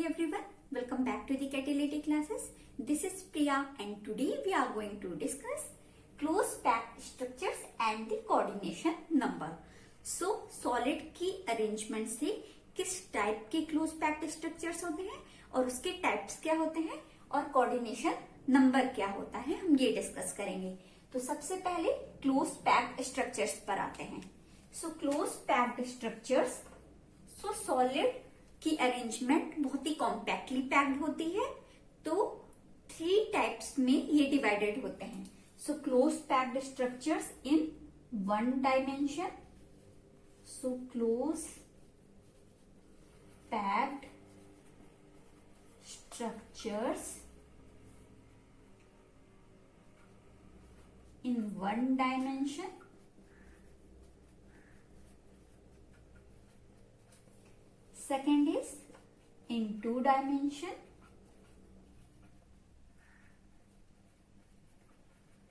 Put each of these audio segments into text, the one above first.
everyone, welcome back to the Catalytic classes. This is Priya and today we are going to discuss close packed structures and the coordination number. So solid की arrangement से किस type के close packed structures होते हैं और उसके types क्या होते हैं और coordination number क्या होता है, हम ये discuss करेंगे. तो सबसे पहले close packed structures पर आते हैं. So close packed structures, so solid की अरेंजमेंट बहुत ही कॉम्पैक्टली पैक्ड होती है. तो 3 टाइप्स में ये डिवाइडेड होते हैं. सो close packed structures in 1 dimension. So close packed structures in 1 dimension. Second is in 2 dimension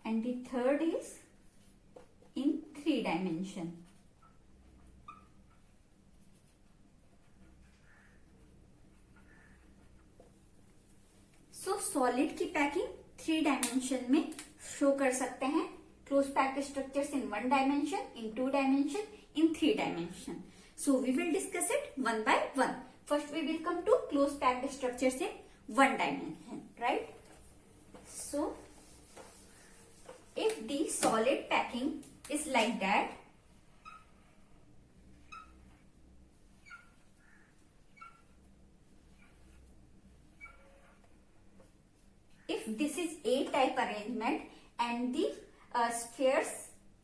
and the third is in 3 dimension. So solid की पैकिंग 3 डायमेंशन में शो कर सकते हैं. Close packed structures in 1 dimension, in 2 dimension, in 3 dimension. So we will discuss it one by one. First we will come to close packed structures in 1 dimension, right? So if the solid packing is like that, if this is A type arrangement and the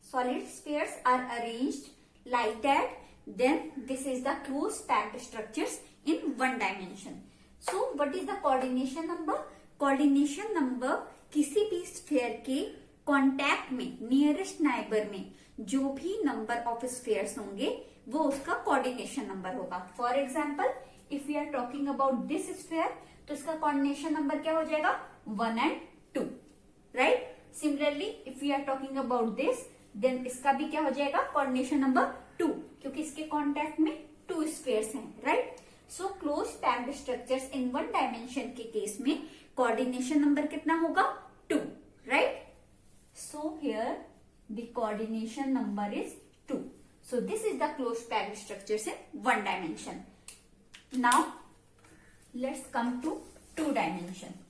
solid spheres are arranged like that, then this is the close packed structures in 1 dimension. So what is the coordination number? Coordination number किसी भी sphere के contact में, nearest neighbour में जो भी number of spheres होंगे वो उसका कोऑर्डिनेशन नंबर होगा. For example if we are talking about this sphere तो इसका कोऑर्डिनेशन नंबर क्या हो जाएगा? 1 and 2, right. Similarly if we are talking about this then इसका भी क्या हो जाएगा? कोऑर्डिनेशन नंबर 2, क्योंकि इसके कांटेक्ट में 2 स्फीयर्स हैं, right. So close packed structures in 1 dimension के केस में कोऑर्डिनेशन नंबर कितना होगा? 2, right. So here the coordination number is 2. So this is the close packed structures in 1 dimension. Now let's come to 2 dimension.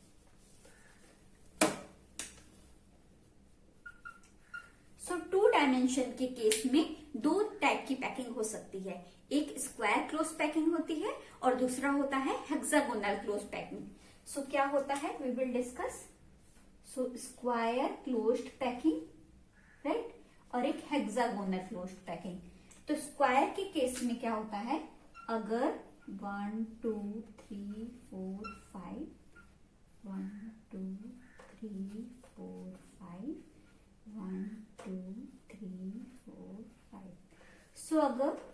So 2 dimension के case में 2 type की packing हो सकती है. एक स्क्वायर क्लोज पैकिंग होती है और दूसरा होता है हेक्सागोनल क्लोज पैकिंग. सो क्या होता है we will discuss. So square closed packing, right, और एक हेक्सागोनल क्लोज्ड पैकिंग. तो स्क्वायर के केस में क्या होता है? अगर 1 2 3 4 5 1 2 3 4 5 1 2 3 4 5. सो अगर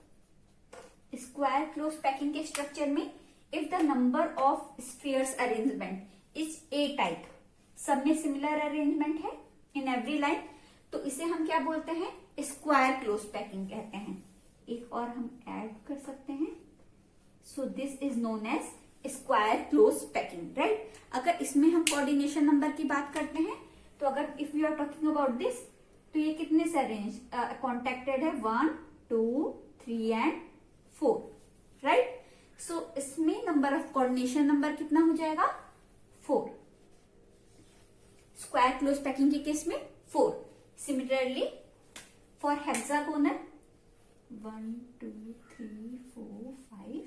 स्क्वायर क्लोज पैकिंग के स्ट्रक्चर में if the number of spheres arrangement is A type, सब में सिमिलर अरेंजमेंट है इन एवरी लाइन, तो इसे हम क्या बोलते हैं? स्क्वायर क्लोज पैकिंग कहते हैं. एक और हम ऐड कर सकते हैं. So this is known as square close packing, right. अगर इसमें हम कोऑर्डिनेशन नंबर की बात करते हैं तो अगर if you are talking about this तो ये कितने से अरेंज कॉन्टेक्टेड है? 1 2 3 एंड 4, राइट. सो इसमें नंबर ऑफ कोऑर्डिनेशन नंबर कितना हो जाएगा? 4. स्क्वायर क्लोज पैकिंग के केस में 4. Similarly for hexagonal 1 2 3 4 5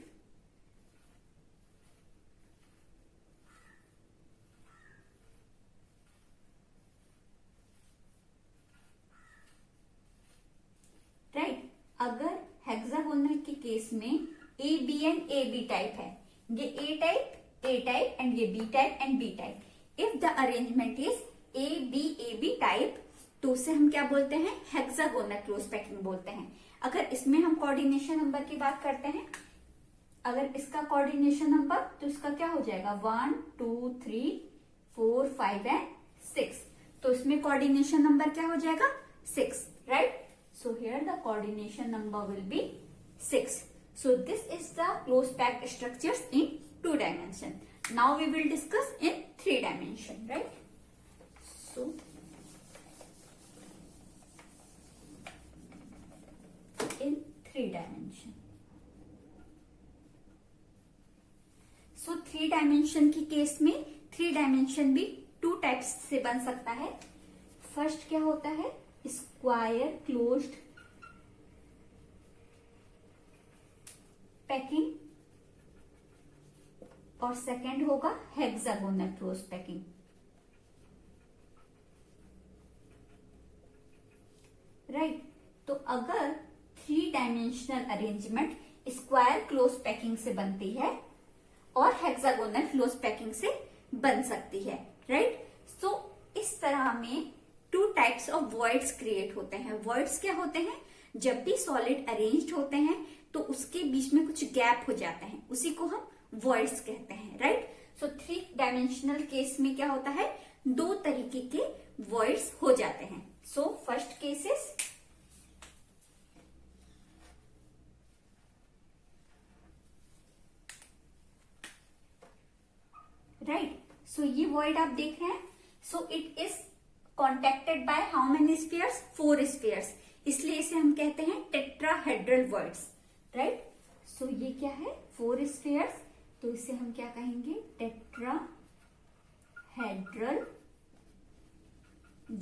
right. अगर हेक्सागोनल के केस में A B and A B type है, ये ए टाइप एंड ये B type and B type. If the arrangement is A B type तो उसे हम क्या बोलते हैं? हेक्सागोनल क्लोज पैकिंग बोलते हैं. अगर इसमें हम कोऑर्डिनेशन नंबर की बात करते हैं, अगर इसका कोऑर्डिनेशन नंबर तो इसका क्या हो जाएगा? 1 2 3 4 5 एंड 6. तो इसमें कोऑर्डिनेशन नंबर क्या हो जाएगा? 6, right. So here the coordination number will be 6. So this is the close packed structures in 2 dimension. Now we will discuss in 3 dimension, right? So in 3 dimension. So 3 dimension की case में 3 dimension भी 2 types से बन सकता है. First क्या होता है? स्क्वायर क्लोज्ड पैकिंग और सेकंड होगा हेक्सागोनल क्लोज पैकिंग. राइट. तो अगर 3 dimensional arrangement square close packing से बनती है और हेक्सागोनल क्लोज पैकिंग से बन सकती है. राइट. सो इस तरह में 2 टाइप्स ऑफ वॉइड्स क्रिएट होते हैं. वॉइड्स क्या होते हैं? जब भी सॉलिड अरेंज्ड होते हैं तो उसके बीच में कुछ गैप हो जाते हैं, उसी को हम वॉइड्स कहते हैं. राइट. सो 3 डायमेंशनल केस में क्या होता है? 2 तरीके के वॉइड्स हो जाते हैं. So first cases right. So ये वॉइड आप देख रहे हैं. So it is contacted by how many spheres? 4 spheres. इसलिए इसे हम कहते हैं टेट्राहेड्रल वॉइड्स. राइट. सो ये क्या है? 4 स्फीयर्स. तो इसे हम क्या कहेंगे? Tetrahedral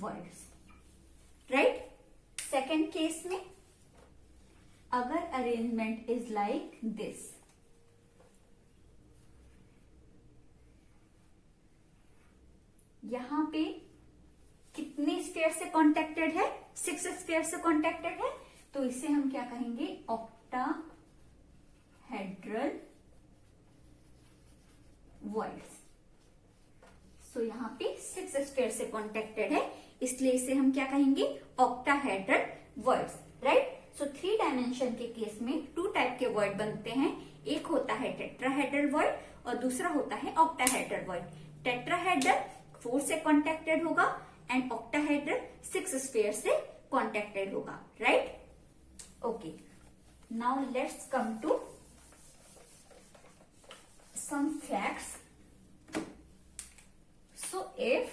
voids. Right. Second case में अगर अरेंजमेंट इज लाइक दिस, यहां पे कितने स्फीयर से कॉन्टेक्टेड है? 6 स्फीयर से कॉन्टेक्टेड है. तो इसे हम क्या कहेंगे? Octahedral voids. सो यहां पे 6 स्फीयर से कॉन्टेक्टेड है, इसलिए इसे हम क्या कहेंगे? Octahedral voids. राइट. सो 3 डायमेंशन के केस में 2 टाइप के वॉइड बनते हैं. एक होता है टेट्राहेड्रल वॉइड और दूसरा होता है ऑक्टाहेड्रल वॉइड. टेट्राहेड्रल 4 से कॉन्टेक्टेड होगा एंड ऑक्टाहेड्रल 6 स्फीयर से कॉन्टेक्टेड होगा. Right. Okay. Now let's come to some facts. So if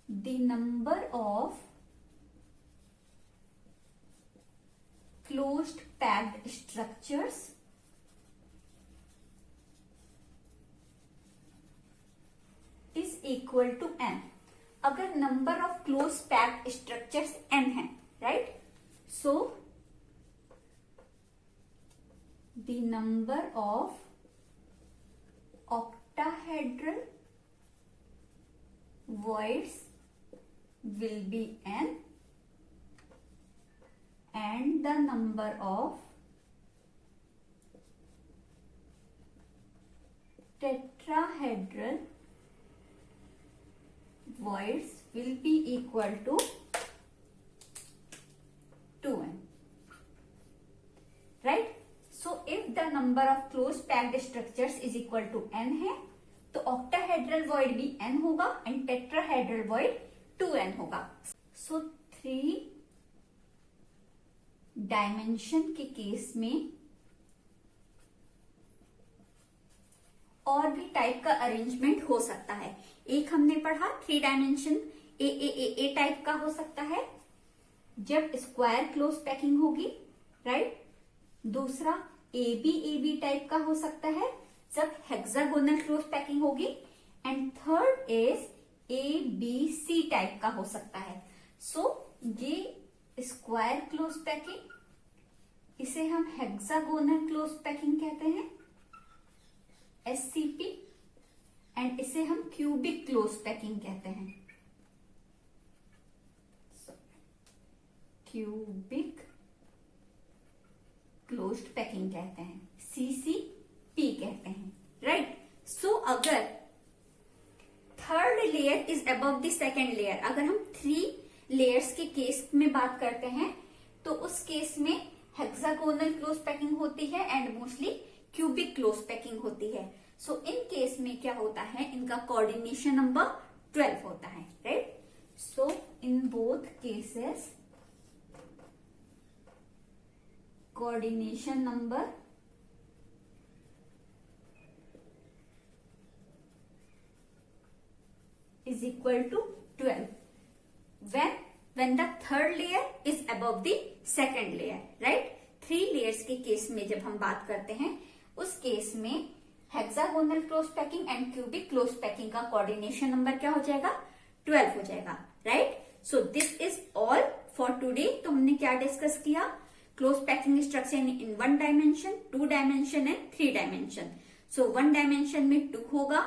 the number of closed packed structures is equal to n, अगर number of closed packed structures n है, right? So the number of octahedral voids will be n and the number of tetrahedral voids will be equal to 2n. Right? So if the number of closed packed structures is equal to n है तो octahedral void भी n होगा and tetrahedral void 2n होगा. So 3 dimension के case में और भी type का अरेंजमेंट हो सकता है. एक हमने पढ़ा 3 डायमेंशन ए टाइप का हो सकता है जब स्क्वायर क्लोज पैकिंग होगी. राइट. दूसरा ए बी टाइप का हो सकता है जब हेक्सागोनल क्लोज पैकिंग होगी and third is ABC type का हो सकता है. सो ये स्क्वायर क्लोज पैकिंग, इसे हम हेक्सागोनल क्लोज पैकिंग कहते हैं SCP एंड इसे हम क्यूबिक क्लोज पैकिंग कहते हैं क्यूबिक क्लोज्ड पैकिंग कहते हैं CCP कहते हैं. राइट. सो अगर third layer is above the second layer, अगर हम 3 लेयर्स के केस में बात करते हैं तो उस केस में हेक्सागोनल क्लोज पैकिंग होती है and mostly cubic close packing होती है. सो इन केस में क्या होता है? इनका कोऑर्डिनेशन नंबर 12 होता है. Right. So in both cases coordination number is equal to 12. When the third layer is above the second layer, right? 3 layers के केस में जब हम बात करते हैं, उस केस में hexagonal close packing and cubic close packing का कोऑर्डिनेशन नंबर क्या हो जाएगा? 12 हो जाएगा, right? So this is all for today. तो हमने क्या डिस्कस किया? Close packing structure in 1 dimension, 2 dimension and 3 dimension. So 1 dimension में 2 होगा,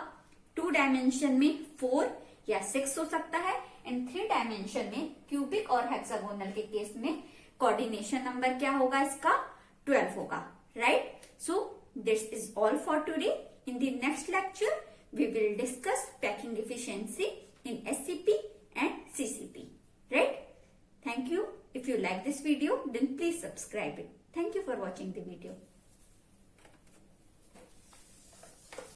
2 डायमेंशन में 4 या 6 हो सकता है, एंड 3 डायमेंशन में क्यूबिक और हेक्सागोनल के केस में कोऑर्डिनेशन नंबर क्या होगा? इसका 12 होगा, right? So this is all for today. In the next lecture, we will discuss packing efficiency in SCP and CCP. Right? Thank you. If you like this video, then please subscribe it. Thank you for watching the video.